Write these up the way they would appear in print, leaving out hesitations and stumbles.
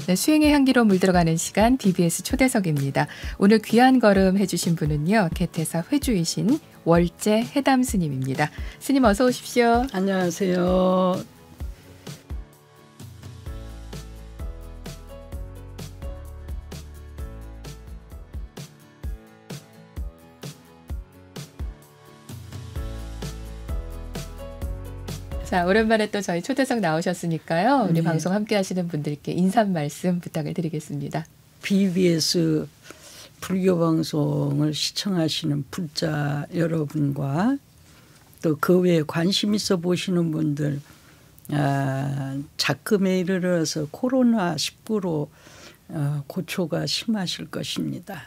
네, 수행의 향기로 물들어가는 시간 DBS 초대석입니다. 오늘 귀한 걸음 해주신 분은요. 개태사 회주이신 월제 해담 스님입니다. 스님 어서 오십시오. 안녕하세요. 자, 오랜만에 또 저희 초대석 나오셨으니까요. 우리 방송 함께 하시는 분들께 인사 말씀 부탁을 드리겠습니다. BBS 불교 방송을 시청하시는 불자 여러분과 또 그 외에 관심 있어 보시는 분들, 작금에 이르러서 코로나19로 고초가 심하실 것입니다.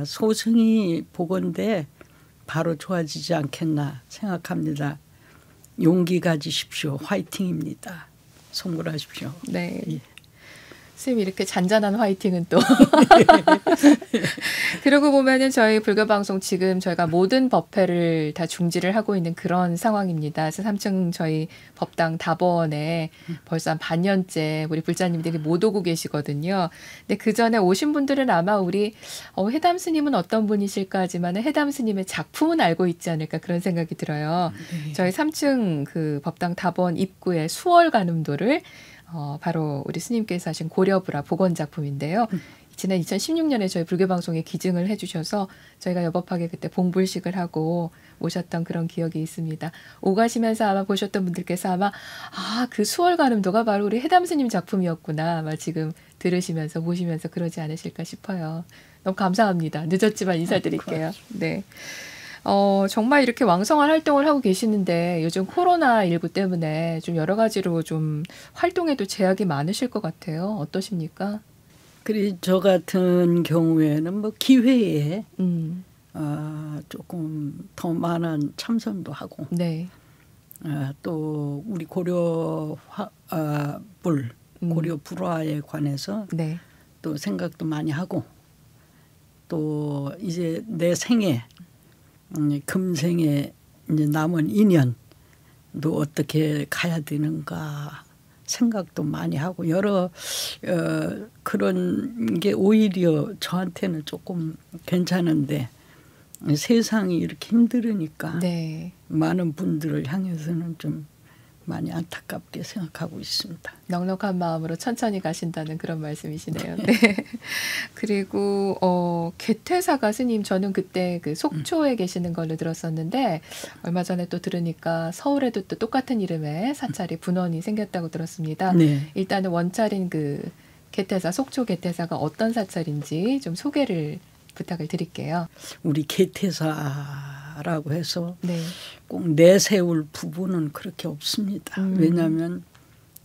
소승이 보건대 바로 좋아지지 않겠나 생각합니다. 용기 가지십시오. 화이팅입니다. 성불하십시오. 네. 예. 선생님 이렇게 잔잔한 화이팅은 또 그러고 보면은 저희 불교방송 지금 저희가 모든 법회를 다 중지를 하고 있는 그런 상황입니다. 그래서 3층 저희 법당 답원에 벌써 한 반년째 우리 불자님들이 못 오고 계시거든요. 근데 그 전에 오신 분들은 아마 우리 해담 스님은 어떤 분이실까 하지만 해담 스님의 작품은 알고 있지 않을까 그런 생각이 들어요. 네. 저희 3층 그 법당 답원 입구에 수월 간음도를 바로 우리 스님께서 하신 고려불화 복원 작품인데요. 지난 2016년에 저희 불교방송에 기증을 해주셔서 저희가 여법하게 그때 봉불식을 하고 오셨던 그런 기억이 있습니다. 오가시면서 아마 보셨던 분들께서 아마 그 수월가늠도가 바로 우리 해담 스님 작품이었구나 아마 지금 들으시면서 보시면서 그러지 않으실까 싶어요. 너무 감사합니다. 늦었지만 인사드릴게요. 네. 정말 이렇게 왕성한 활동을 하고 계시는데 요즘 코로나19 때문에 좀 여러 가지로 좀 활동에도 제약이 많으실 것 같아요. 어떠십니까? 그리고 저 같은 경우에는 뭐 기회에 조금 더 많은 참선도 하고 네. 또 우리 고려 불화에 관해서 네. 또 생각도 많이 하고 또 이제 내 생에 금생에 이제 남은 인연도 어떻게 가야 되는가 생각도 많이 하고 여러 그런 게 오히려 저한테는 조금 괜찮은데 세상이 이렇게 힘들으니까 네. 많은 분들을 향해서는 좀 많이 안타깝게 생각하고 있습니다. 넉넉한 마음으로 천천히 가신다는 그런 말씀이시네요. 네. 그리고 개퇴사가 스님 저는 그때 그 속초에 계시는 걸로 들었었는데 얼마 전에 또 들으니까 서울에도 또 똑같은 이름의 사찰이 분원이 생겼다고 들었습니다. 네. 일단은 원찰인 그 개퇴사 속초 개퇴사가 어떤 사찰인지 좀 소개를 부탁을 드릴게요. 우리 개퇴사라고 해서 네. 꼭 내세울 부분은 그렇게 없습니다. 왜냐하면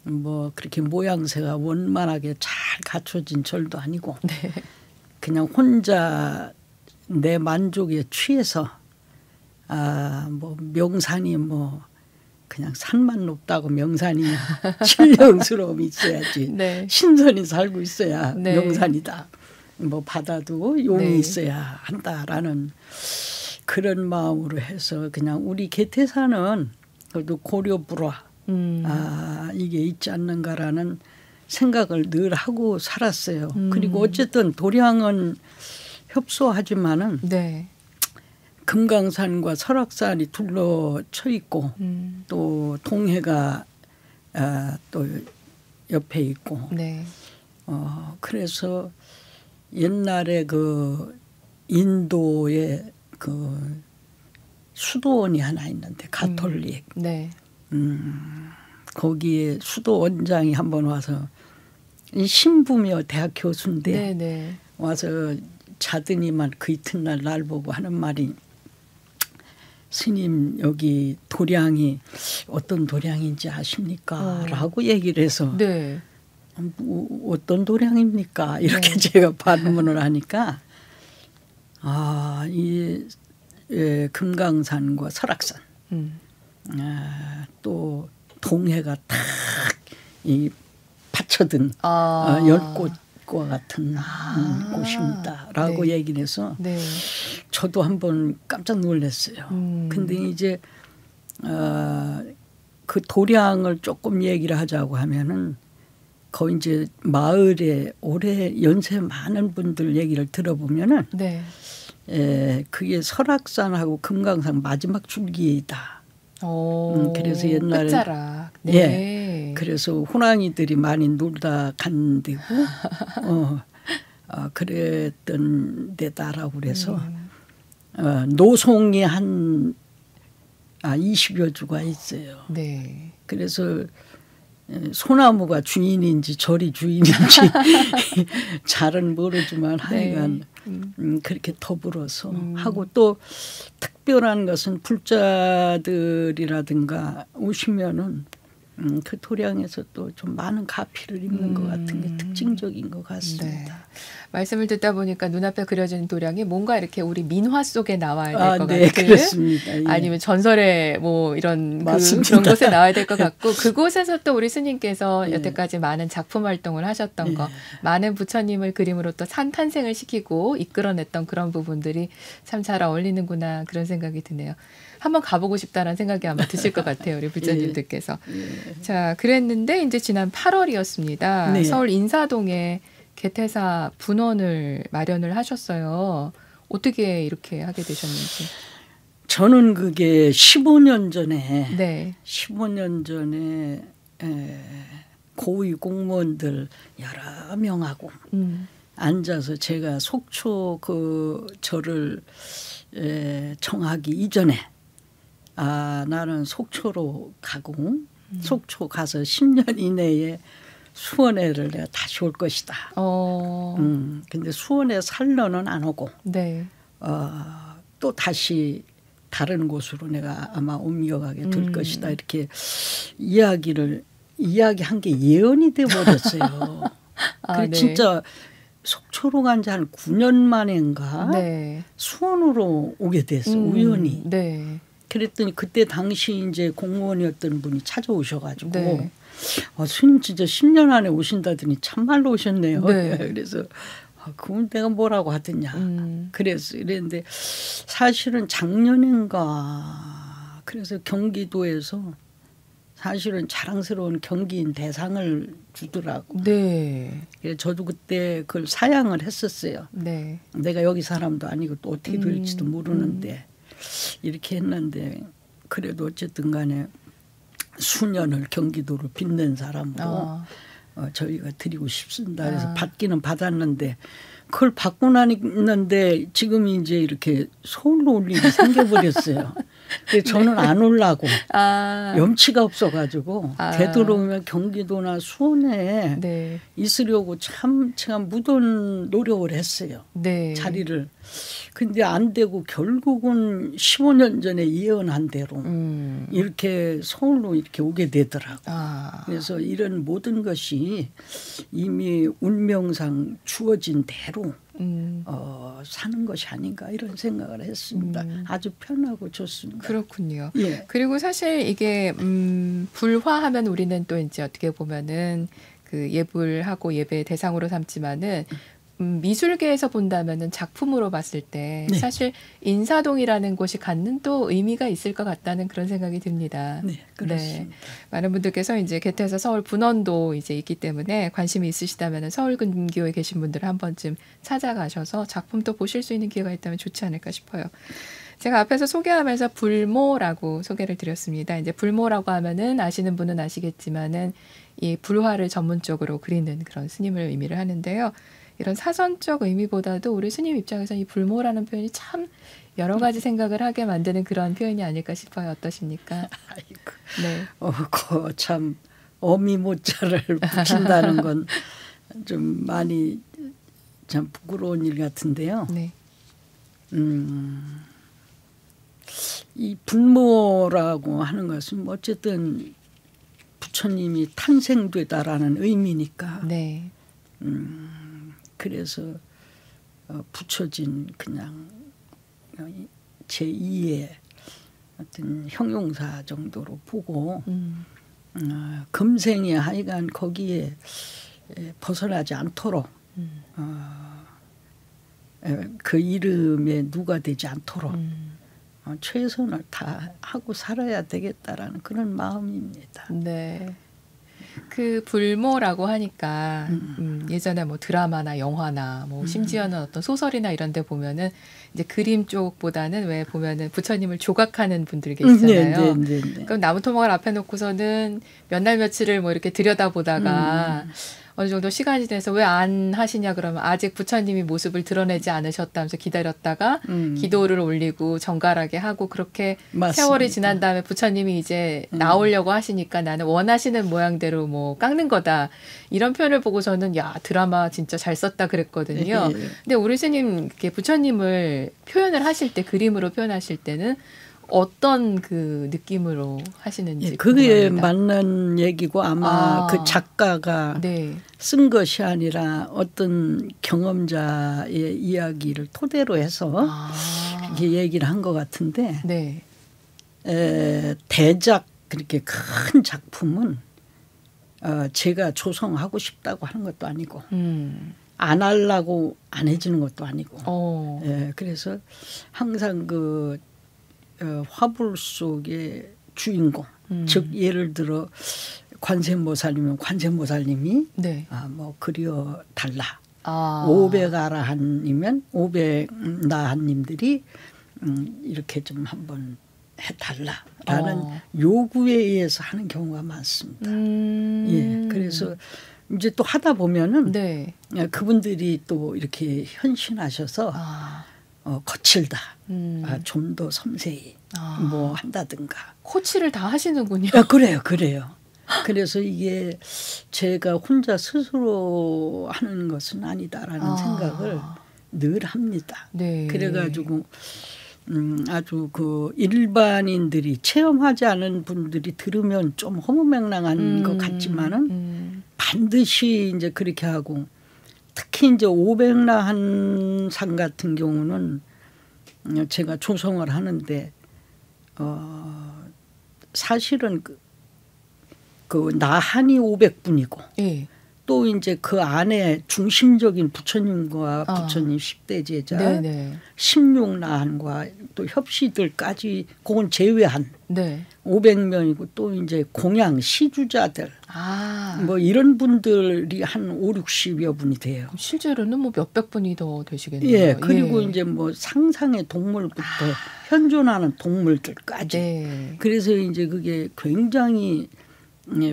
뭐 그렇게 모양새가 원만하게 잘 갖춰진 절도 아니고 네. 그냥 혼자 내 만족에 취해서 뭐 명산이 뭐 그냥 산만 높다고 명산이 신령스러움이 있어야지. 네. 신선이 살고 있어야 네. 명산이다. 뭐 바다도 용이 네. 있어야 한다라는 그런 마음으로 해서 그냥 우리 개퇴사는 그래도 고려불화 이게 있지 않는가라는 생각을 늘 하고 살았어요. 그리고 어쨌든 도량은 협소하지만은 네. 금강산과 설악산이 둘러쳐 있고 또 동해가 또 옆에 있고 네. 그래서 옛날에 그 인도에 그 수도원이 하나 있는데 가톨릭 네. 거기에 수도 원장이 한번 와서 신부며 대학 교수인데 네, 네. 와서 자더니만 그 이튿날 날 보고 하는 말이 스님 여기 도량이 어떤 도량인지 아십니까? 라고 얘기를 해서 네. 어떤 도량입니까? 이렇게 네. 제가 반문을 하니까 금강산과 설악산 또 동해가 탁 이 받쳐든 열꽃과 같은 곳입니다라고 네. 얘기를 해서 네. 저도 한번 깜짝 놀랐어요. 근데 이제 그 도량을 조금 얘기를 하자고 하면은 거기 이제 마을에 오래 연세 많은 분들 얘기를 들어보면은 네. 그게 설악산하고 금강산 마지막 줄기이다. 그래서 옛날에 끝자락. 네. 예. 그래서 호랑이들이 많이 놀다 간 데고 그랬던 데다라고 그래서 노송이 한 20여 주가 있어요. 네. 그래서 소나무가 주인인지 절이 주인인지 잘은 모르지만 하여간 그렇게 더불어서 하고 또 특별한 것은 불자들이라든가 오시면은 그 도량에서 또 좀 많은 가피를 입는 것 같은 게 특징적인 것 같습니다. 네. 말씀을 듣다 보니까 눈앞에 그려지는 도량이 뭔가 이렇게 우리 민화 속에 나와야 될 것 네, 같은 그렇습니다. 예. 아니면 전설의 뭐 이런 맞습니다. 그런 곳에 나와야 될 것 같고 그곳에서 또 우리 스님께서 예. 여태까지 많은 작품 활동을 하셨던 예. 거 많은 부처님을 그림으로 또 탄생을 시키고 이끌어냈던 그런 부분들이 참 잘 어울리는구나 그런 생각이 드네요. 한번 가보고 싶다라는 생각이 아마 드실 것 같아요. 우리 불자님들께서. 자, 그랬는데 이제 지난 8월이었습니다. 네. 서울 인사동에 개태사 분원을 마련을 하셨어요. 어떻게 이렇게 하게 되셨는지. 저는 그게 15년 전에 네. 15년 전에 고위 공무원들 여러 명하고 앉아서 제가 속초 그 절을 정하기 이전에 나는 속초로 가고 속초 가서 10년 이내에 수원에를 내가 다시 올 것이다. 근데 수원에 살러는 안 오고 네. 또 다시 다른 곳으로 내가 아마 옮겨가게 될 것이다. 이렇게 이야기한 게 예언이 돼 버렸어요. 그래 네. 진짜 속초로 간 지 한 9년 만인가 네. 수원으로 오게 됐어 우연히. 네. 그랬더니 그때 당시 이제 공무원이었던 분이 찾아오셔가지고 네. 스님 진짜 10년 안에 오신다더니 참말로 오셨네요. 네. 그래서 그건 내가 뭐라고 하더냐. 그래서 이랬는데 사실은 작년인가 그래서 경기도에서 사실은 자랑스러운 경기인 대상을 주더라고. 네. 그래서 저도 그때 그걸 사양을 했었어요. 네. 내가 여기 사람도 아니고 또 어떻게 될지도 모르는데 이렇게 했는데 그래도 어쨌든 간에 수년을 경기도를 빛낸 사람으로 저희가 드리고 싶습니다. 그래서 받기는 받았는데 그걸 받고 나는데 지금 이제 이렇게 서울로 올 일이 생겨버렸어요. 그래서 저는 안 오려고 염치가 없어가지고 되도록이면 경기도나 수원에 네. 있으려고 참 제가 무던 노력을 했어요. 네. 자리를. 근데 안 되고 결국은 15년 전에 예언한 대로 이렇게 서울로 이렇게 오게 되더라고요. 그래서 이런 모든 것이 이미 운명상 주어진 대로 사는 것이 아닌가 이런 생각을 했습니다. 아주 편하고 좋습니다. 그렇군요. 예. 그리고 사실 이게 불화하면 우리는 또 이제 어떻게 보면은 그 예불하고 예배 대상으로 삼지만은 미술계에서 본다면은 작품으로 봤을 때 네. 사실 인사동이라는 곳이 갖는 또 의미가 있을 것 같다는 그런 생각이 듭니다. 네, 그렇습니다. 많은 분들께서 이제 개태에서 서울 분원도 이제 있기 때문에 관심이 있으시다면은 서울 근교에 계신 분들은 한 번쯤 찾아가셔서 작품도 보실 수 있는 기회가 있다면 좋지 않을까 싶어요. 제가 앞에서 소개하면서 불모라고 소개를 드렸습니다. 이제 불모라고 하면은 아시는 분은 아시겠지만은 이 불화를 전문적으로 그리는 그런 스님을 의미를 하는데요. 이런 사선적 의미보다도 우리 스님 입장에서 이 불모라는 표현이 참 여러 가지 생각을 하게 만드는 그런 표현이 아닐까 싶어요. 어떠십니까? 아이고. 네. 참 어미모자를 붙인다는 건 좀 많이 참 부끄러운 일 같은데요. 네. 이 불모라고 하는 것은 어쨌든 부처님이 탄생되다라는 의미니까. 네. 그래서 붙여진 그냥 제2의 어떤 형용사 정도로 보고 금생에 하여간 거기에 벗어나지 않도록 그 이름에 누가 되지 않도록 최선을 다 하고 살아야 되겠다라는 그런 마음입니다. 네. 그 불모라고 하니까 예전에 뭐 드라마나 영화나 뭐 심지어는 어떤 소설이나 이런 데 보면은 이제 그림 쪽보다는 왜 보면은 부처님을 조각하는 분들이 계시잖아요. 그럼 나무토막을 앞에 놓고서는 몇 날 며칠을 뭐 이렇게 들여다보다가 어느 정도 시간이 돼서 왜 안 하시냐 그러면 아직 부처님이 모습을 드러내지 않으셨다면서 기다렸다가 기도를 올리고 정갈하게 하고 그렇게 맞습니다. 세월이 지난 다음에 부처님이 이제 나오려고 하시니까 나는 원하시는 모양대로 뭐 깎는 거다. 이런 표현을 보고서는 야 드라마 진짜 잘 썼다 그랬거든요. 근데 우리 스님 이렇게 부처님을 표현을 하실 때 그림으로 표현하실 때는 어떤 그 느낌으로 하시는지 그게 궁금합니다. 맞는 얘기고 아마 그 작가가 네. 쓴 것이 아니라 어떤 경험자의 이야기를 토대로 해서 이렇게 얘기를 한 것 같은데 네. 대작 그렇게 큰 작품은 제가 조성하고 싶다고 하는 것도 아니고 안 하려고 안 해주는 것도 아니고 그래서 항상 그 화불 속의 주인공 즉 예를 들어 관세음보살이면 관세음보살님이 네. 뭐 그려 달라 500아라한이면 500나한님들이 이렇게 좀 한번 해달라라는 요구에 의해서 하는 경우가 많습니다. 예, 그래서 이제 또 하다 보면은 네. 그분들이 또 이렇게 현신하셔서 거칠다. 좀 더 섬세히 뭐 한다든가. 코치를 다 하시는군요. 그래요. 그래서 이게 제가 혼자 스스로 하는 것은 아니다라는 생각을 늘 합니다. 네. 그래가지고 아주 그 일반인들이 체험하지 않은 분들이 들으면 좀 허무맹랑한 것 같지만은 반드시 이제 그렇게 하고 특히 이제 500나한 같은 경우는 제가 조성을 하는데 사실은 그 나한이 500분이고 네. 또 이제 그 안에 중심적인 부처님과 부처님 10대 제자, 16나한과 또 협시들까지 그건 제외한 500명이고 또 이제 공양 시주자들 뭐 이런 분들이 한 5, 60여 분이 돼요. 실제로는 뭐 몇백 분이 더 되시겠네요. 예, 그리고 이제 뭐 상상의 동물부터 현존하는 동물들까지. 그래서 이제 그게 굉장히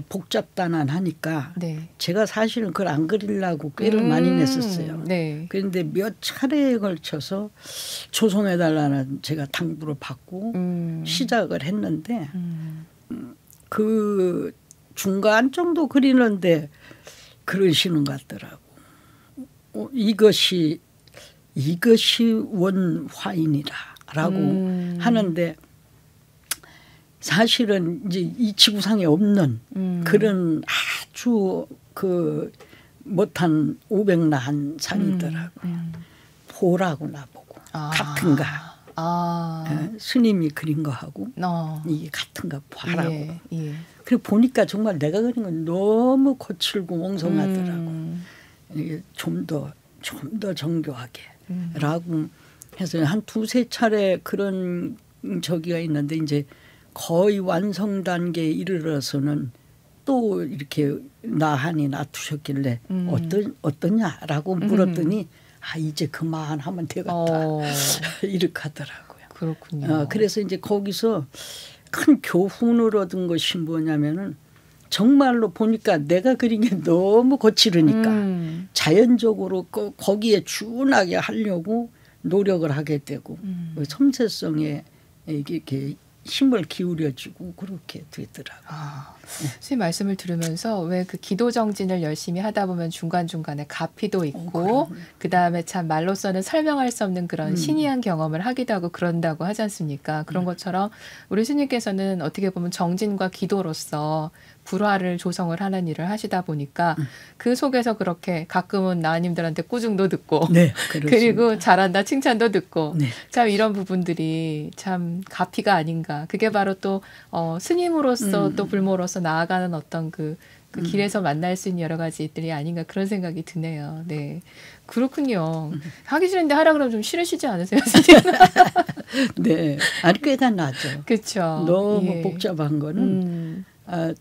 복잡단안하니까 제가 사실은 그걸 안 그리려고 꾀를 많이 냈었어요. 그런데 몇 차례에 걸쳐서 조성해달라는 제가 당부를 받고 시작을 했는데 그 중간 정도 그리는데 그러시는 것 같더라고. 이것이 원화인이라라고 하는데 사실은 이제 이 지구상에 없는 그런 아주 그 못한 500나한 상이더라고요. 보라고 나보고 같은가. 스님이 그린 거하고 이게 같은가 봐라고. 그리고 보니까 정말 내가 그린 건 너무 거칠고 멍성하더라고. 이게 좀 더 정교하게 라고 해서 한 두세 차례 그런 저기가 있는데 이제 거의 완성 단계에 이르러서는 또 이렇게 나한이 놔두셨길래 어떠냐라고 물었더니 이제 그만하면 되겠다 이렇게 하더라고요. 그렇군요. 그래서 이제 거기서 큰 교훈을 얻은 것이 뭐냐면은 정말로 보니까 내가 그린 게 너무 거칠으니까 자연적으로 거기에 준하게 하려고 노력을 하게 되고 섬세성에 이렇게 힘을 기울여주고 그렇게 되더라고요. 선생님 말씀을 들으면서 왜 그 기도 정진을 열심히 하다 보면 중간중간에 가피도 있고 그다음에 참 말로서는 설명할 수 없는 그런 신이한 경험을 하기도 하고 그런다고 하지 않습니까? 그런 것처럼 우리 스님께서는 어떻게 보면 정진과 기도로서 불화를 조성을 하는 일을 하시다 보니까 그 속에서 그렇게 가끔은 나님들한테 꾸중도 듣고 그리고 잘한다 칭찬도 듣고 참 이런 부분들이 참 가피가 아닌가. 그게 바로 또 스님으로서 또 불모로서 나아가는 어떤 그 길에서 만날 수 있는 여러 가지들이 아닌가 그런 생각이 드네요. 네. 그렇군요. 하기 싫은데 하라 그러면 좀 싫으시지 않으세요? 네. 아니 꽤나 나죠. 그렇죠. 너무 복잡한 거는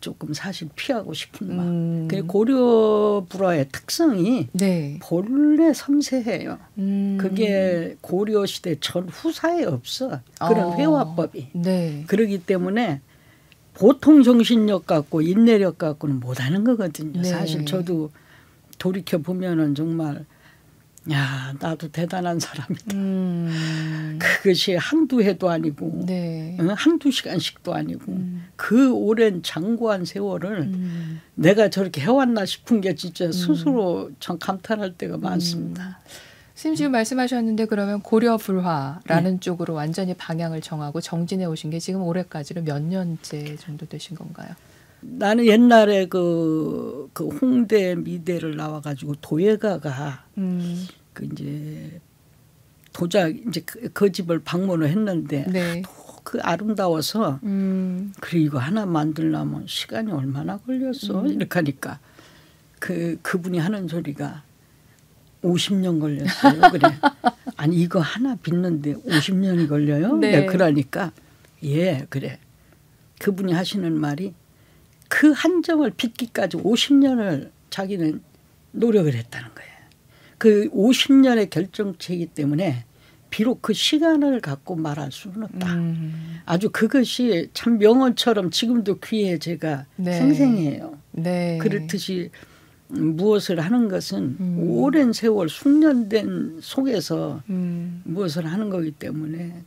조금 사실 피하고 싶은 마음. 고려 불화의 특성이 네. 본래 섬세해요. 그게 고려 시대 전후사에 없어. 그런 회화법이. 네. 그렇기 때문에 보통 정신력 갖고 인내력 갖고는 못하는 거거든요. 네. 사실 저도 돌이켜 보면은 정말 야 나도 대단한 사람이다. 그것이 한두 해도 아니고 네. 한두 시간씩도 아니고 그 오랜 장구한 세월을 내가 저렇게 해왔나 싶은 게 진짜 스스로 참 감탄할 때가 많습니다. 선생님 지금 말씀하셨는데 그러면 고려불화라는 쪽으로 완전히 방향을 정하고 정진해 오신 게 지금 올해까지로 몇 년째 정도 되신 건가요? 나는 옛날에 그 홍대 미대를 나와가지고 도예가가 그 이제 도자 이제 그 집을 방문을 했는데 네. 그 아름다워서 그래 이거 하나 만들려면 시간이 얼마나 걸렸어 이렇게 하니까 그분이 하는 소리가 50년 걸렸어요. 그래. 아니 이거 하나 빚는데 50년이 걸려요? 네. 내가 그러니까 예 그래. 그분이 하시는 말이 그 한 점을 빚기까지 50년을 자기는 노력을 했다는 거예요. 그 50년의 결정체이기 때문에 비록 그 시간을 갖고 말할 수는 없다. 아주 그것이 참 명언처럼 지금도 귀에 제가 네. 생생해요. 네. 그렇듯이 무엇을 하는 것은 오랜 세월 숙련된 속에서 무엇을 하는 거기 때문에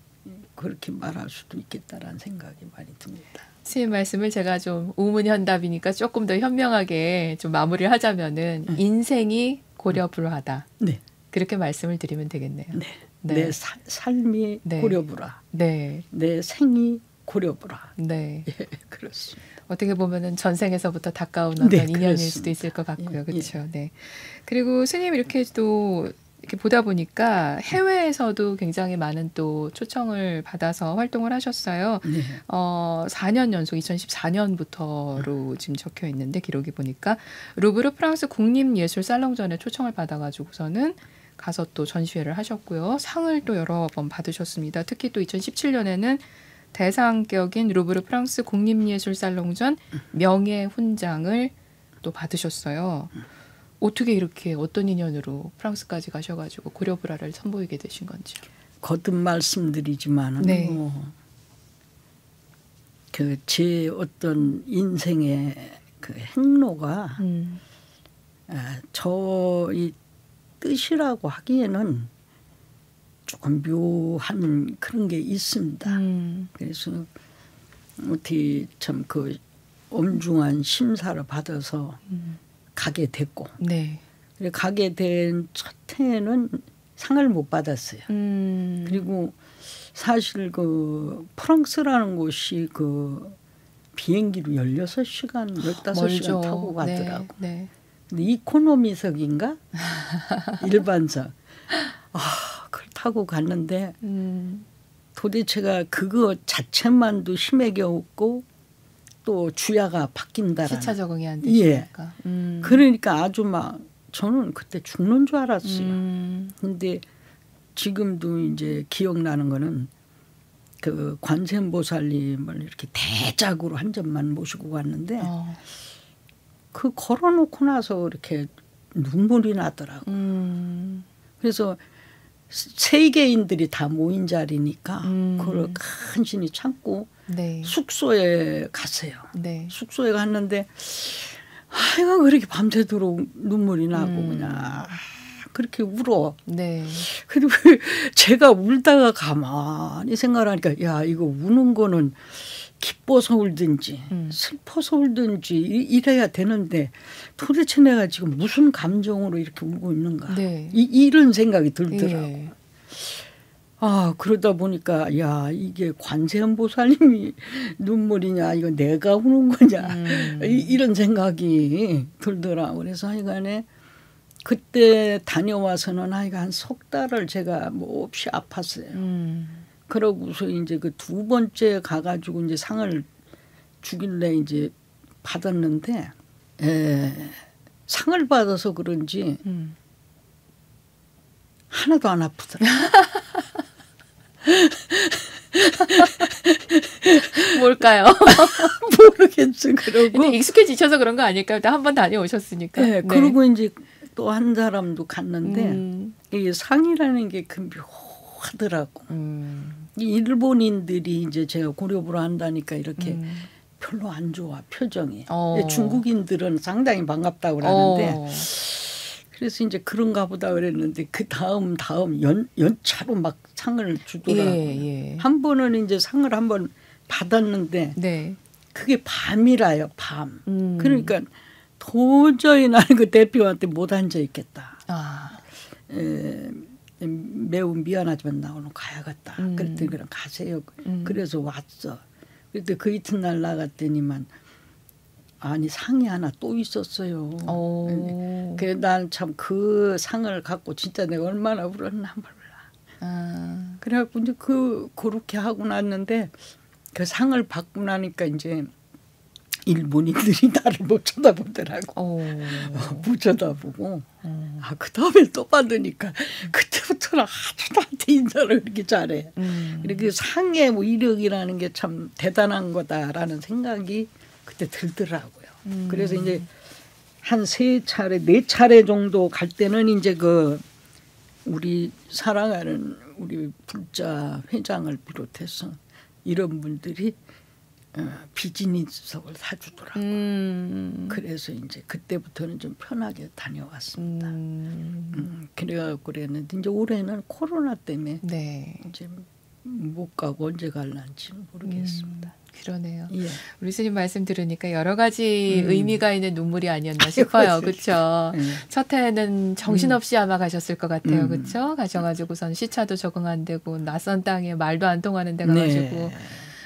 그렇게 말할 수도 있겠다라는 생각이 많이 듭니다. 선생님 말씀을 제가 좀 우문현답이니까 조금 더 현명하게 좀 마무리를 하자면은 인생이 고려불화다. 네. 그렇게 말씀을 드리면 되겠네요. 네. 네. 내 삶이 네. 고려불화. 네. 내 생이 고려불화. 네. 예, 그렇습니다. 어떻게 보면은 전생에서부터 가까운 어떤 네, 인연일 그렇습니다. 수도 있을 것 같고요. 예, 그렇죠. 예. 네. 그리고 스님 이렇게 또 이렇게 보다 보니까 해외에서도 굉장히 많은 또 초청을 받아서 활동을 하셨어요. 네. 4년 연속 2014년부터로 지금 적혀 있는데 기록이 보니까 루브르 프랑스 국립예술살롱전에 초청을 받아가지고서는 가서 또 전시회를 하셨고요. 상을 또 여러 번 받으셨습니다. 특히 또 2017년에는 대상격인 루브르 프랑스 국립예술살롱전 명예훈장을 또 받으셨어요. 어떻게 이렇게 어떤 인연으로 프랑스까지 가셔가지고 고려불화를 선보이게 되신 건지요? 거듭 말씀드리지만 네. 그 제 어떤 인생의 그 행로가 저의 뜻이라고 하기에는 조금 묘한 그런 게 있습니다. 그래서 어떻게 참 그 엄중한 심사를 받아서 가게 됐고 네. 가게 된 첫 해에는 상을 못 받았어요. 그리고 사실 그 프랑스라는 곳이 그 비행기로 16시간, 15시간 멀죠. 타고 가더라고. 네. 네. 근데 이코노미석인가? 일반석. 그걸 타고 갔는데 도대체가 그거 자체만도 힘에 겨웠고 또 주야가 바뀐다라는. 시차 적응이 안 되시니까. 예. 그러니까 아주 막 저는 그때 죽는 줄 알았어요. 근데 지금도 이제 기억나는 거는 그 관세음보살님을 이렇게 대작으로 한 점만 모시고 갔는데 그 걸어놓고 나서 이렇게 눈물이 나더라고. 그래서 세계인들이 다 모인 자리니까 그걸 간신히 참고 네. 숙소에 갔어요. 네. 숙소에 갔는데 아이가 그렇게 밤새도록 눈물이 나고 그냥 그렇게 울어. 네. 그리고 제가 울다가 가만히 생각을 하니까 야 이거 우는 거는 기뻐서 울든지 슬퍼서 울든지 이래야 되는데 도대체 내가 지금 무슨 감정으로 이렇게 울고 있는가. 네. 이런 생각이 들더라고. 예. 그러다 보니까 야 이게 관세음보살님이 눈물이냐 이거 내가 우는 거냐 이런 생각이 들더라고. 그래서 하여간에 그때 다녀와서는 하여간 한 석 달을 제가 몹시 아팠어요. 그러고서 이제 그 두 번째 가가지고 이제 상을 주길래 이제 받았는데 상을 받아서 그런지 하나도 안 아프더라고요. 뭘까요? 모르겠어. 그러고. 근데 익숙해지셔서 그런 거 아닐까요? 한 번 다녀오셨으니까. 네, 그리고 이제 또 한 사람도 갔는데 이 상이라는 게 그 묘하더라고. 이 일본인들이 이제 제가 고려부로 한다니까 이렇게 별로 안 좋아 표정이. 중국인들은 상당히 반갑다고 그러는데 그래서 이제 그런가 보다 그랬는데 그 다음 연차로 막 상을 주더라고요. 예. 한 번은 이제 상을 한 번 받았는데 네. 그게 밤이라요. 밤. 그러니까 도저히 나는 그 대표한테 못 앉아 있겠다. 매우 미안하지만 나 오늘 가야겠다. 그랬더니 그럼 가세요. 그래서 왔어. 그때 그 이튿날 나갔더니만 아니 상이 하나 또 있었어요. 그래 난 참 그 상을 갖고 진짜 내가 얼마나 울었나 몰라. 그래갖고 이제 그렇게 하고 났는데 그 상을 받고 나니까 이제 일본인들이 나를 못 쳐다보더라고. 못 쳐다보고. 그 다음에 또 받으니까 그때부터는 아주 나한테 인사를 그렇게 잘해. 그리고 상의 뭐 이력이라는 게 참 대단한 거다라는 생각이 그때 들더라고요. 그래서 이제 한 3차례, 4차례 정도 갈 때는 이제 그 우리 사랑하는 우리 불자 회장을 비롯해서 이런 분들이 비즈니스석을 사주더라고요. 그래서 이제 그때부터는 좀 편하게 다녀왔습니다. 그래갖고 그랬는데 이제 올해는 코로나 때문에 이제 못 가고 언제 갈란지 모르겠습니다. 그러네요. 예. 우리 스님 말씀 들으니까 여러 가지 의미가 있는 눈물이 아니었나 싶어요. 그렇죠. 첫 해는 정신없이 아마 가셨을 것 같아요. 그렇죠. 가셔가지고선 시차도 적응 안 되고 낯선 땅에 말도 안 통하는 데 가가지고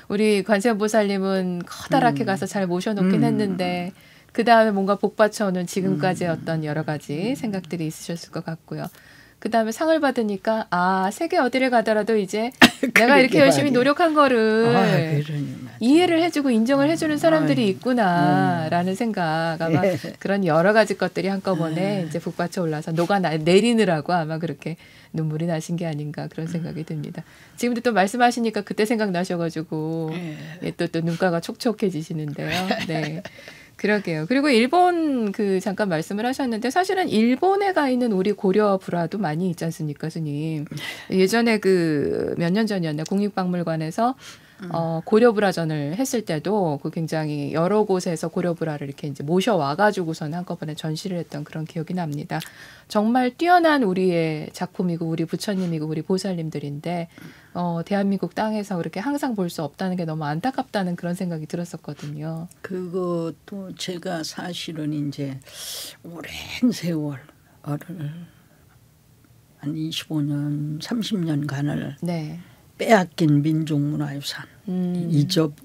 우리 관세음보살님은 커다랗게 가서 잘 모셔놓긴 했는데 그 다음에 뭔가 복받쳐오는 지금까지의 어떤 여러 가지 생각들이 있으셨을 것 같고요. 그 다음에 상을 받으니까 세계 어디를 가더라도 이제 내가 이렇게 열심히 노력한 거를 이해를 해주고 인정을 해주는 사람들이 있구나라는 생각 아마 그런 여러 가지 것들이 한꺼번에 이제 북받쳐 올라서 내리느라고 아마 그렇게 눈물이 나신 게 아닌가 그런 생각이 듭니다. 지금도 또 말씀하시니까 그때 생각나셔가지고 또 눈가가 촉촉해지시는데요. 네. 그러게요. 그리고 일본 잠깐 말씀을 하셨는데 사실은 일본에 가 있는 우리 고려 불화도 많이 있지 않습니까, 스님? 예전에 몇 년 전이었나 국립박물관에서 고려 불화전을 했을 때도 굉장히 여러 곳에서 고려 불화를 이렇게 이제 모셔와가지고선 한꺼번에 전시를 했던 그런 기억이 납니다. 정말 뛰어난 우리의 작품이고 우리 부처님이고 우리 보살님들인데 대한민국 땅에서 그렇게 항상 볼 수 없다는 게 너무 안타깝다는 그런 생각이 들었었거든요. 그것도 제가 사실은 이제 오랜 세월을 한 25년, 30년간을 빼앗긴 민족문화유산,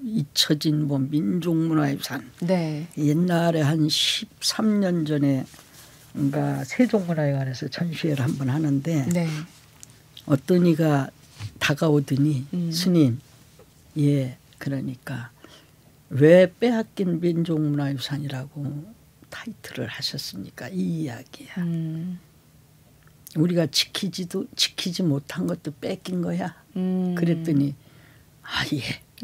잊혀진 민족문화유산. 옛날에 한 13년 전에 세종문화회관에서 전시회를 한번 하는데 어떤 이가 다가오더니 스님, 그러니까 왜 빼앗긴 민족문화유산이라고 타이틀을 하셨습니까? 이 이야기야. 우리가 지키지 못한 것도 뺏긴 거야. 그랬더니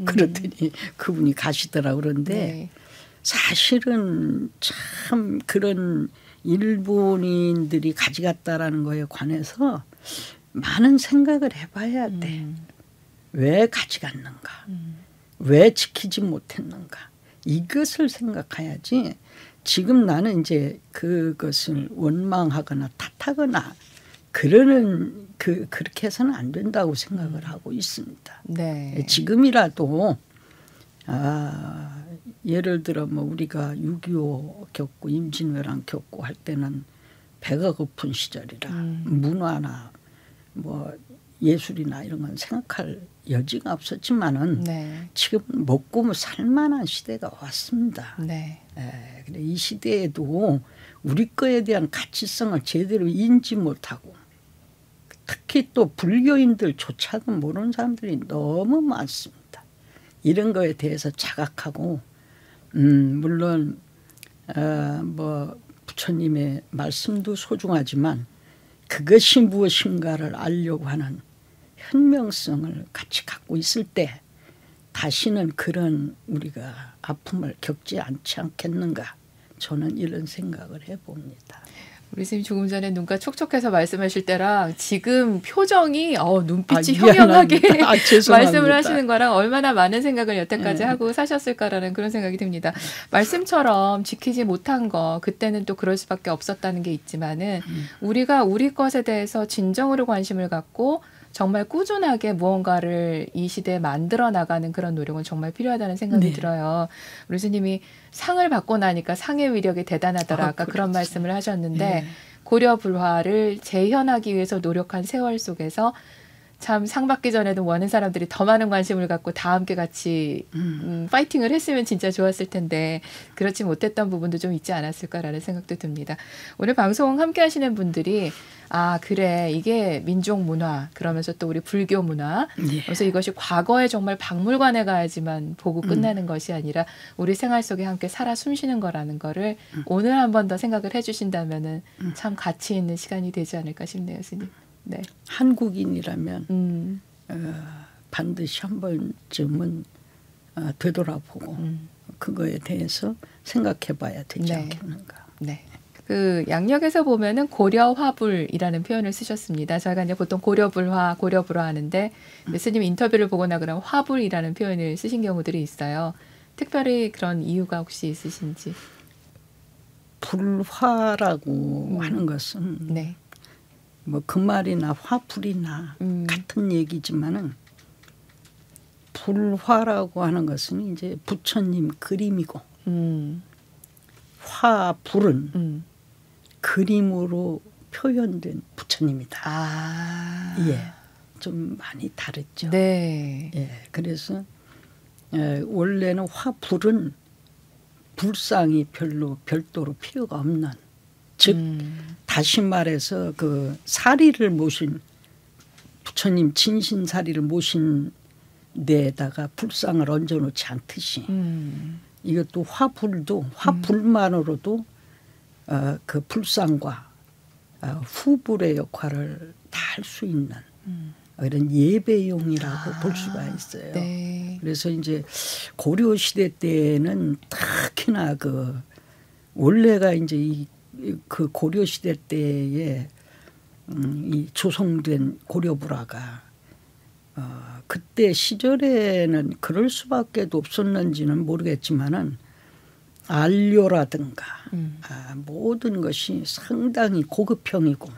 그랬더니 그분이 가시더라 그런데 사실은 참 그런 일본인들이 가져갔다라는 거에 관해서 많은 생각을 해봐야 돼. 왜 가져갔는가? 왜 지키지 못했는가? 이것을 생각해야지. 지금 나는 이제 그것을 원망하거나 탓하거나 그렇게 해서는 안 된다고 생각을 하고 있습니다. 지금이라도 예를 들어 우리가 6.25 겪고 임진왜란 겪고 할 때는 배가 고픈 시절이라 문화나 예술이나 이런 건 생각할 여지가 없었지만은 지금 먹고 살만한 시대가 왔습니다. 근데 이 시대에도 우리 거에 대한 가치성을 제대로 인지 못하고 특히 또 불교인들조차도 모르는 사람들이 너무 많습니다. 이런 거에 대해서 자각하고 물론 부처님의 말씀도 소중하지만 그것이 무엇인가를 알려고 하는 현명성을 같이 갖고 있을 때 다시는 그런 우리가 아픔을 겪지 않지 않겠는가. 저는 이런 생각을 해봅니다. 우리 선생님 조금 전에 눈가 촉촉해서 말씀하실 때랑 지금 표정이 눈빛이 미안합니다. 현명하게 죄송합니다. 말씀을 하시는 거랑 얼마나 많은 생각을 여태까지 하고 사셨을까라는 그런 생각이 듭니다. 말씀처럼 지키지 못한 거 그때는 또 그럴 수밖에 없었다는 게 있지만은 우리가 우리 것에 대해서 진정으로 관심을 갖고 정말 꾸준하게 무언가를 이 시대에 만들어 나가는 그런 노력은 정말 필요하다는 생각이 들어요. 우리 스님이 상을 받고 나니까 상의 위력이 대단하더라. 아까 그런 말씀을 하셨는데 고려 불화를 재현하기 위해서 노력한 세월 속에서 참 상 받기 전에도 원하는 사람들이 더 많은 관심을 갖고 다 함께 같이 파이팅을 했으면 진짜 좋았을 텐데 그렇지 못했던 부분도 좀 있지 않았을까라는 생각도 듭니다. 오늘 방송 함께 하시는 분들이 그래 이게 민족 문화 그러면서 또 우리 불교 문화 그래서 이것이 과거에 정말 박물관에 가야지만 보고 끝나는 것이 아니라 우리 생활 속에 함께 살아 숨쉬는 거라는 거를 오늘 한 번 더 생각을 해주신다면은 참 가치 있는 시간이 되지 않을까 싶네요, 스님. 네. 한국인이라면 반드시 한 번쯤은 되돌아보고 그거에 대해서 생각해봐야 되지 않겠는가. 네. 그 양력에서 보면은 고려화불이라는 표현을 쓰셨습니다. 저희가 이제 보통 고려불화, 고려불화 하는데 스님 인터뷰를 보거나 그러면 화불이라는 표현을 쓰신 경우들이 있어요. 특별히 그런 이유가 혹시 있으신지? 불화라고 하는 것은 뭐 금알이나 화불이나 같은 얘기지만은 불화라고 하는 것은 이제 부처님 그림이고 화불은 그림으로 표현된 부처님이다. 예, 좀 많이 다르죠. 네. 예, 그래서 원래는 화불은 불상이 별도로 필요가 없는, 즉 다시 말해서 그 사리를 모신 부처님 진신사리를 모신 데에다가 불상을 얹어놓지 않듯이 이것도 화불도 화불만으로도 그 불상과 후불의 역할을 다 할 수 있는 이런 예배용이라고 볼 수가 있어요. 네. 그래서 이제 고려 시대 때는 특히나 그 원래가 이제 그 고려 시대 때에 이 조성된 고려불화가 그때 시절에는 그럴 수밖에 없었는지는 모르겠지만은 안료라든가 모든 것이 상당히 고급형이고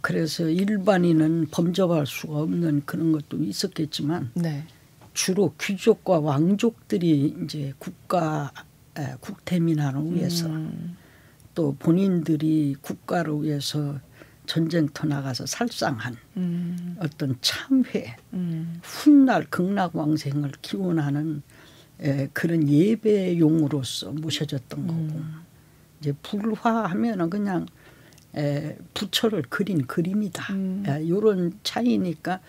그래서 일반인은 범접할 수가 없는 그런 것도 있었겠지만 주로 귀족과 왕족들이 이제 국태민안을 위해서 또 본인들이 국가를 위해서 전쟁터 나가서 살상한 어떤 참회, 훗날 극락왕생을 기원하는 그런 예배용으로서 모셔졌던 거고 이제 불화하면은 그냥 부처를 그린 그림이다. 이런 차이니까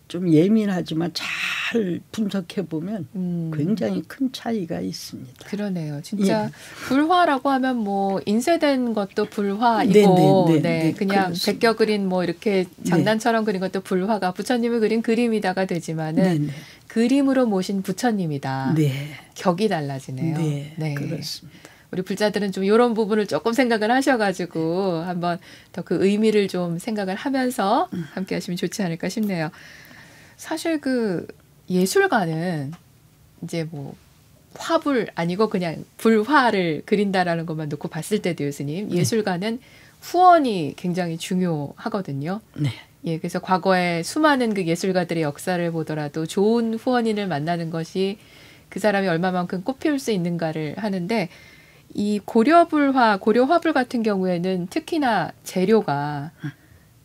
좀 예민하지만 잘 분석해 보면 굉장히 큰 차이가 있습니다. 그러네요. 진짜 불화라고 하면 뭐 인쇄된 것도 불화이고, 그냥 그렇습니다. 베껴 그린 뭐 이렇게 장난처럼 그린 것도 불화가 부처님을 그린 그림이다가 되지만은 그림으로 모신 부처님이다. 격이 달라지네요. 네, 그렇습니다. 우리 불자들은 좀 이런 부분을 조금 생각을 하셔가지고 한번 더 그 의미를 좀 생각을 하면서 함께 하시면 좋지 않을까 싶네요. 사실 그 예술가는 이제 뭐 화불 아니고 그냥 불화를 그린다라는 것만 놓고 봤을 때도 교수님 예술가는 후원이 굉장히 중요하거든요. 예, 그래서 과거에 수많은 그 예술가들의 역사를 보더라도 좋은 후원인을 만나는 것이 그 사람이 얼마만큼 꽃피울 수 있는가를 하는데 이 고려불화, 고려화불 같은 경우에는 특히나 재료가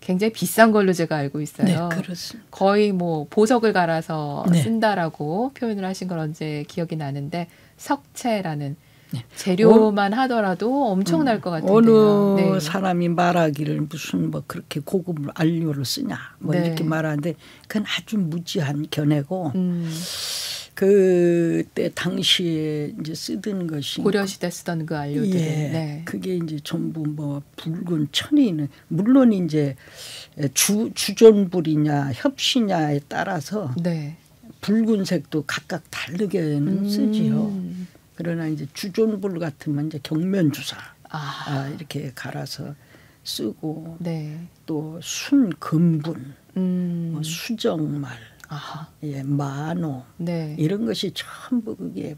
굉장히 비싼 걸로 제가 알고 있어요. 그렇습니다. 거의 뭐 보석을 갈아서 쓴다라고 표현을 하신 걸 언제 기억이 나는데 석채라는 재료만 하더라도 엄청날 것 같은데요. 어느 사람이 말하기를 무슨 뭐 그렇게 고급 안료를 쓰냐 뭐 이렇게 말하는데 그건 아주 무지한 견해고 그때 당시에 이제 쓰던 것이 고려시대 쓰던 그 안료들. 예, 네. 그게 이제 전부 뭐 붉은 천이는 물론 이제 주존불이냐 협시냐에 따라서 네. 붉은색도 각각 다르게는 쓰지요. 그러나 이제 주존불 같으면 이제 경면주사 이렇게 갈아서 쓰고 네. 또 순금분, 뭐 수정말, 예, 만호 네. 이런 것이 전부 그게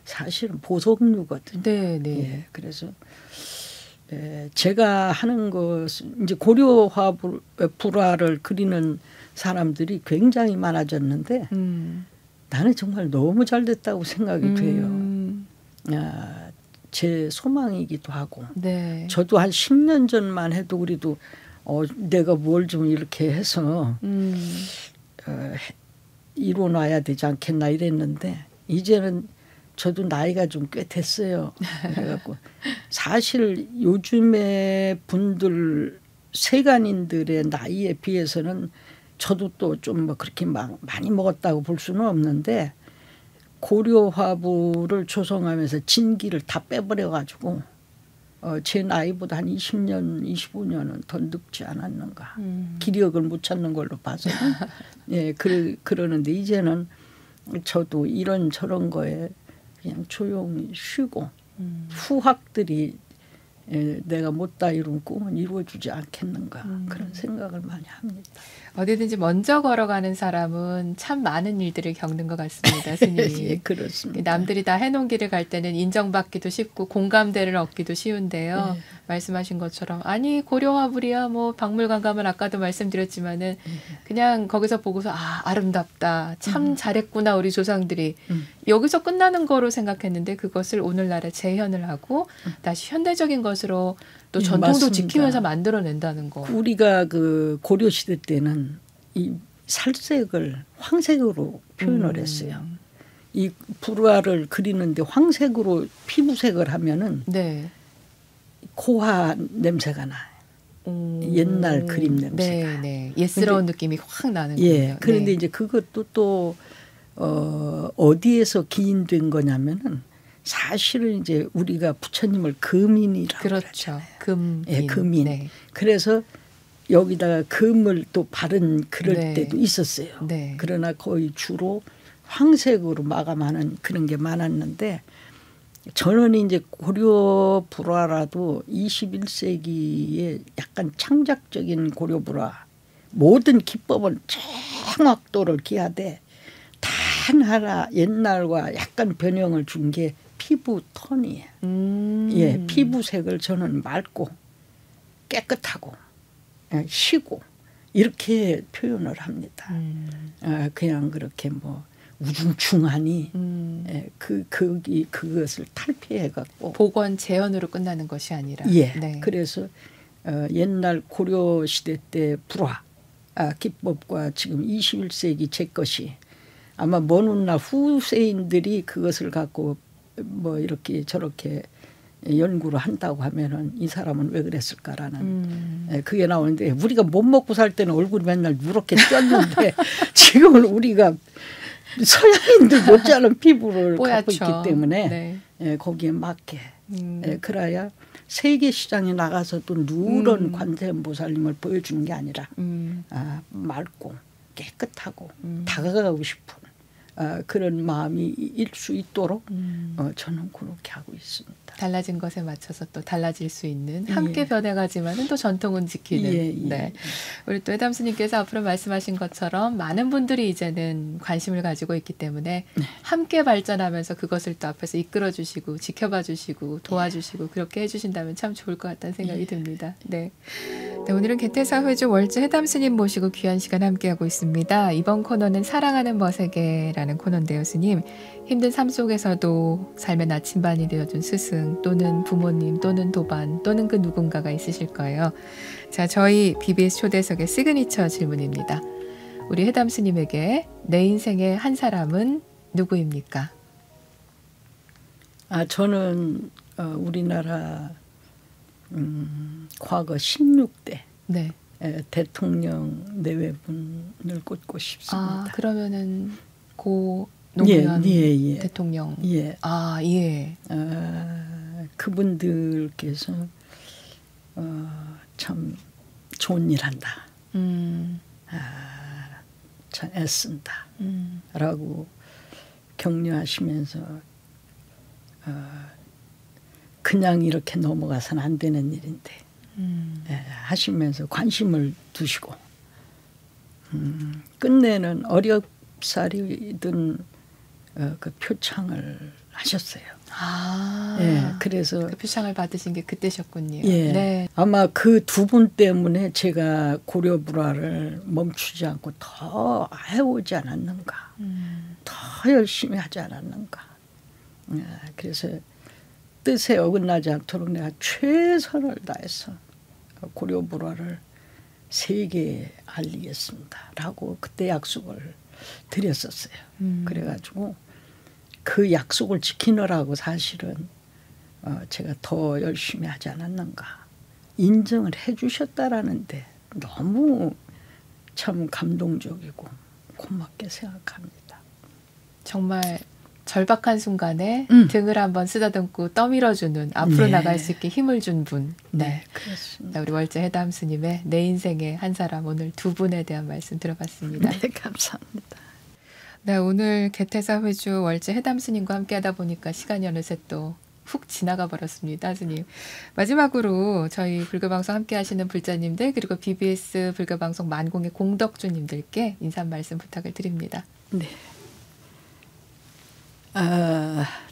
사실은 보석류거든요. 네, 네. 예, 그래서 제가 하는 것은 이제 고려화 불화를 그리는 사람들이 굉장히 많아졌는데 나는 정말 너무 잘 됐다고 생각이 돼요. 제 소망이기도 하고 네. 저도 한 10년 전만 해도 그래도 내가 뭘 좀 이렇게 해서 이뤄놔야 되지 않겠나 이랬는데 이제는 저도 나이가 좀 꽤 됐어요. 그래갖고 사실 요즘의 분들 세간인들의 나이에 비해서는 저도 또 좀 뭐 그렇게 많이 먹었다고 볼 수는 없는데 고려화부를 조성하면서 진기를 다 빼버려 가지고 제 나이보다 한 20년, 25년은 더 늙지 않았는가. 기력을 못 찾는 걸로 봐서는. 예, 그러는데 이제는 저도 이런 저런 거에 그냥 조용히 쉬고 후학들이 내가 못다 이룬 꿈은 이루어주지 않겠는가 그런 생각을 많이 합니다. 어디든지 먼저 걸어가는 사람은 참 많은 일들을 겪는 것 같습니다. 스님이. 예, 그렇습니다. 남들이 다 해놓은 길을 갈 때는 인정받기도 쉽고 공감대를 얻기도 쉬운데요. 예. 말씀하신 것처럼 아니 고려화불이야 뭐 박물관 가면 아까도 말씀드렸지만은 그냥 거기서 보고서 아름답다. 참 잘했구나 우리 조상들이. 여기서 끝나는 거로 생각했는데 그것을 오늘날에 재현을 하고 다시 현대적인 것으로 또 전통도 맞습니다. 지키면서 만들어낸다는 거. 우리가 그 고려시대 때는 이 살색을 황색으로 표현을 했어요. 이 불화를 그리는데 황색으로 피부색을 하면은 네. 고화 냄새가 나요. 옛날 그림 냄새가. 네, 네. 예스러운 느낌이 확 나는 예, 거예요. 그런데 네. 이제 그것도 또 어디에서 기인된 거냐면은 사실은 이제 우리가 부처님을 금인이라고 그렇죠. 금인. 예, 금인. 네. 그래서 여기다가 금을 또 바른 그럴 네. 때도 있었어요. 네. 그러나 거의 주로 황색으로 마감하는 그런 게 많았는데 저는 이제 고려 불화라도 21세기에 약간 창작적인 고려 불화 모든 기법은 정확도를 기하되 단 하나 옛날과 약간 변형을 준 게 피부 톤이에요. 예, 피부색을 저는 맑고 깨끗하고 쉬고 이렇게 표현을 합니다. 그냥 그렇게 뭐 우중충하니 그것을 탈피해 갖고 복원 재현으로 끝나는 것이 아니라. 예. 네. 그래서 옛날 고려 시대 때 불화 기법과 지금 21세기 제 것이 아마 먼 훗날 후세인들이 그것을 갖고 뭐 이렇게 저렇게 연구를 한다고 하면은 이 사람은 왜 그랬을까라는 그게 나오는데 우리가 못 먹고 살 때는 얼굴이 맨날 누렇게 쪘는데 지금은 우리가 서양인들 못지않은 피부를 갖고 있기 때문에 네. 거기에 맞게 그래야 세계 시장에 나가서도 누런 관세음보살님을 보여주는 게 아니라 맑고 깨끗하고 다가가고 싶은 그런 마음이 일 수 있도록 저는 그렇게 하고 있습니다. 달라진 것에 맞춰서 또 달라질 수 있는 함께 예. 변해가지만은 또 전통은 지키는. 예, 예. 네. 우리 또 회담 스님께서 앞으로 말씀하신 것처럼 많은 분들이 이제는 관심을 가지고 있기 때문에 네. 함께 발전하면서 그것을 또 앞에서 이끌어주시고 지켜봐주시고 도와주시고 그렇게 해주신다면 참 좋을 것 같다는 생각이 듭니다. 네. 네, 오늘은 개태사회주 월주 회담 스님 모시고 귀한 시간 함께하고 있습니다. 이번 코너는 사랑하는 머세계라는 코너인데요. 스님, 힘든 삶 속에서도 삶의 나침반이 되어준 스승 또는 부모님 또는 도반 또는 그 누군가가 있으실 거예요. 자, 저희 BBS 초대석의 시그니처 질문입니다. 우리 회담 스님에게 내 인생의 한 사람은 누구입니까? 저는 우리나라 과거 16대 네. 대통령 내외분을 꼽고 싶습니다. 그러면은 고 노무현 예. 대통령. 예. 아, 예. 그분들께서 참 좋은 일 한다. 참 애쓴다. 라고 격려하시면서 그냥 이렇게 넘어가서는 안 되는 일인데 하시면서 관심을 두시고 끝내는 어렵사리든 그 표창을 하셨어요. 아, 예, 그래서 그 표창을 받으신 게 그때셨군요. 예, 네. 아마 그 두 분 때문에 제가 고려불화를 멈추지 않고 더 해오지 않았는가, 더 열심히 하지 않았는가. 예, 그래서 뜻에 어긋나지 않도록 내가 최선을 다해서 고려불화를 세계에 알리겠습니다라고 그때 약속을 드렸었어요. 그래가지고 그 약속을 지키느라고 사실은 제가 더 열심히 하지 않았는가 인정을 해 주셨다라는데 너무 참 감동적이고 고맙게 생각합니다. 정말 절박한 순간에 등을 한번 쓰다듬고 떠밀어주는 앞으로 네. 나갈 수 있게 힘을 준 분. 네. 그렇습니다. 우리 월제 해담 스님의 내 인생의 한 사람 오늘 두 분에 대한 말씀 들어봤습니다. 네, 감사합니다. 네, 오늘 개태사 회주 월제 해담 스님과 함께하다 보니까 시간이 어느새 또 훅 지나가 버렸습니다, 스님. 마지막으로 저희 불교방송 함께하시는 불자님들 그리고 BBS 불교방송 만공의 공덕주님들께 인사 말씀 부탁을 드립니다. 네.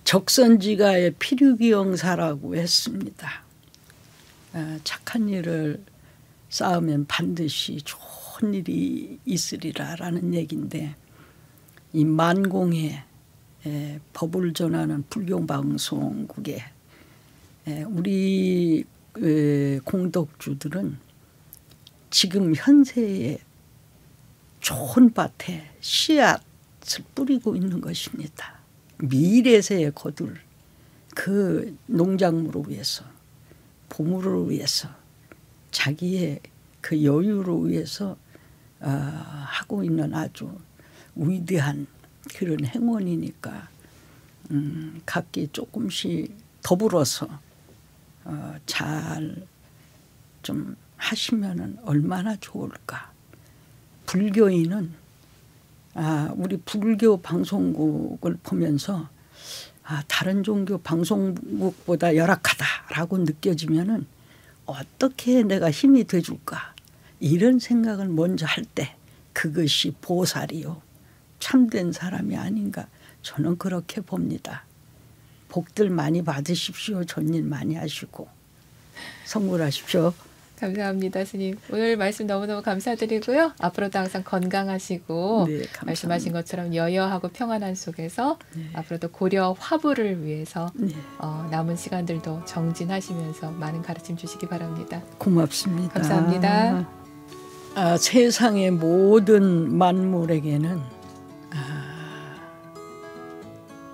적선지가의 필유기영사라고 했습니다. 착한 일을 쌓으면 반드시 좋은 일이 있으리라라는 얘기인데 이 만공에 법을 전하는 불교방송국에 우리 공덕주들은 지금 현세에 좋은 밭에 씨앗을 뿌리고 있는 것입니다. 미래세에 거둘 그 농작물을 위해서 보물을 위해서 자기의 그 여유를 위해서 하고 있는 아주 위대한 그런 행원이니까 각기 조금씩 더불어서 잘 좀 하시면은 얼마나 좋을까. 불교인은 우리 불교 방송국을 보면서 다른 종교 방송국보다 열악하다라고 느껴지면은 어떻게 내가 힘이 돼줄까 이런 생각을 먼저 할 때 그것이 보살이요 참된 사람이 아닌가 저는 그렇게 봅니다. 복들 많이 받으십시오. 전일 많이 하시고 성불하십시오. 감사합니다, 스님. 오늘 말씀 너무너무 감사드리고요. 앞으로도 항상 건강하시고 네, 말씀하신 것처럼 여여하고 평안한 속에서 앞으로도 고려 화부를 위해서 남은 시간들도 정진하시면서 많은 가르침 주시기 바랍니다. 고맙습니다. 감사합니다. 세상의 모든 만물에게는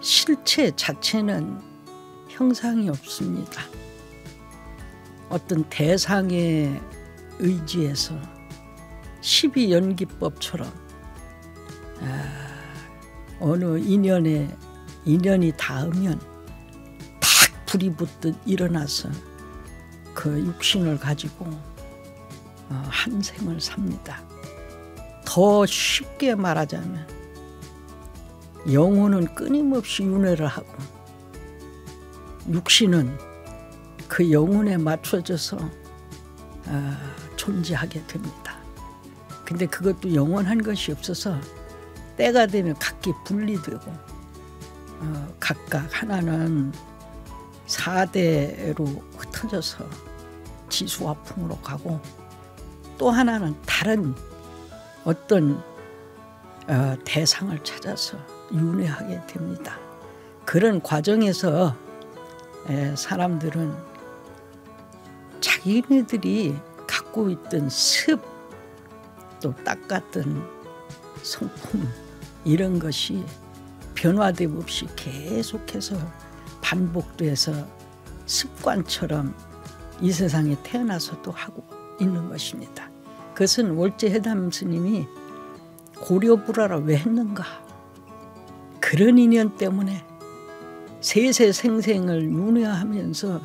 실체 자체는 형상이 없습니다. 어떤 대상에 의지해서 12연기법처럼 어느 인연이 닿으면 탁 불이 붙듯 일어나서 그 육신을 가지고 한 생을 삽니다. 더 쉽게 말하자면 영혼은 끊임없이 윤회를 하고 육신은 그 영혼에 맞춰져서 존재하게 됩니다. 근데 그것도 영원한 것이 없어서 때가 되면 각기 분리되고 각각 하나는 4대로 흩어져서 지수화풍으로 가고 또 하나는 다른 어떤 대상을 찾아서 윤회하게 됩니다. 그런 과정에서 사람들은 자기네들이 갖고 있던 습, 또 딱 같은 성품 이런 것이 변화됨 없이 계속해서 반복돼서 습관처럼 이 세상에 태어나서도 하고 있는 것입니다. 그것은 월제 해담 스님이 고려불화를 왜 했는가? 그런 인연 때문에 세세생생을 윤회하면서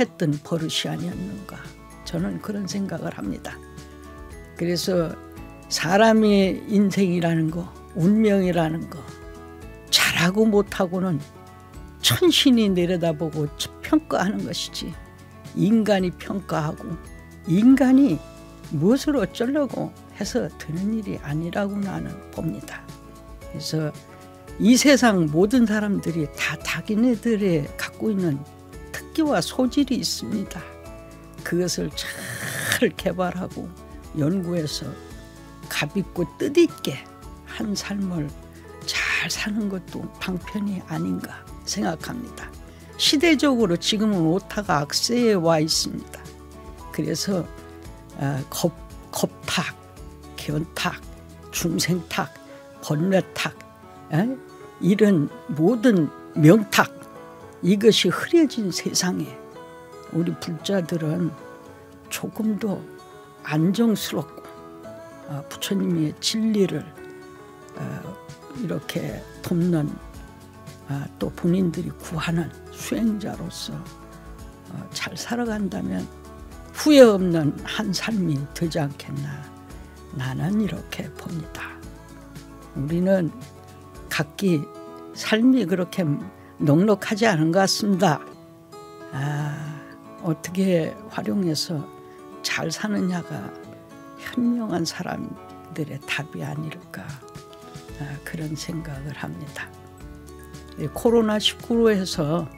했던 버릇이 아니었는가, 저는 그런 생각을 합니다. 그래서 사람의 인생이라는 거, 운명이라는 거, 잘하고 못하고는 천신이 내려다보고 평가하는 것이지, 인간이 평가하고 인간이 무엇을 어쩌려고 해서 되는 일이 아니라고 나는 봅니다. 그래서 이 세상 모든 사람들이 다 자기네들의 갖고 있는 특기와 소질이 있습니다. 그것을 잘 개발하고 연구해서 값있고 뜻있게 한 삶을 잘 사는 것도 방편이 아닌가 생각합니다. 시대적으로 지금은 오타가 악세에 와 있습니다. 그래서 겁탁, 견탁, 중생탁, 번뇌탁, 이런 모든 명탁, 이것이 흐려진 세상에 우리 불자들은 조금 더 안정스럽고 부처님의 진리를 이렇게 돕는, 또 본인들이 구하는 수행자로서 잘 살아간다면 후회 없는 한 삶이 되지 않겠나, 나는 이렇게 봅니다. 우리는 각기 삶이 그렇게 넉넉하지 않은 것 같습니다. 어떻게 활용해서 잘 사느냐가 현명한 사람들의 답이 아닐까, 그런 생각을 합니다. 코로나19로 해서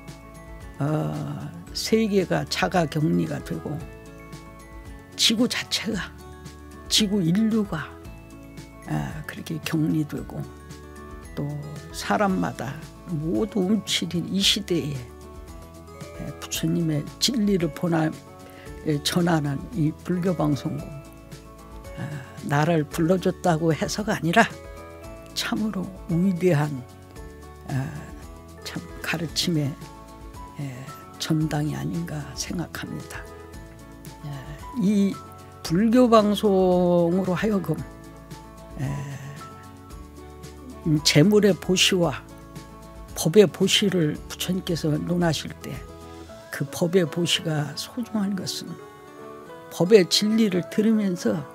세계가 자가격리가 되고 지구 자체가, 지구 인류가 그렇게 격리되고 또 사람마다 모두 움츠린 이 시대에 부처님의 진리를 전하는 이 불교방송국, 나를 불러줬다고 해서가 아니라 참으로 위대한 참 가르침의 전당이 아닌가 생각합니다. 이 불교방송으로 하여금 재물의 보시와 법의 보시를 부처님께서 논하실 때 그 법의 보시가 소중한 것은 법의 진리를 들으면서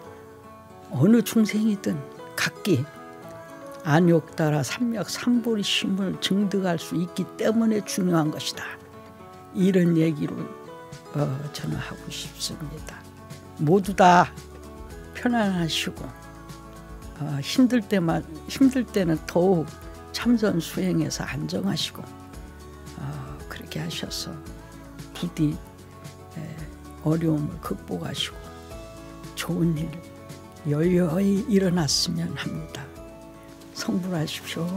어느 중생이든 각기 안욕따라 삼맥 삼보리심을 증득할 수 있기 때문에 중요한 것이다. 이런 얘기를 저는 하고 싶습니다. 모두 다 편안하시고 힘들 때는 더욱 참선 수행해서 안정하시고 그렇게 하셔서 부디 어려움을 극복하시고 좋은 일 여유히 일어났으면 합니다. 성불하십시오.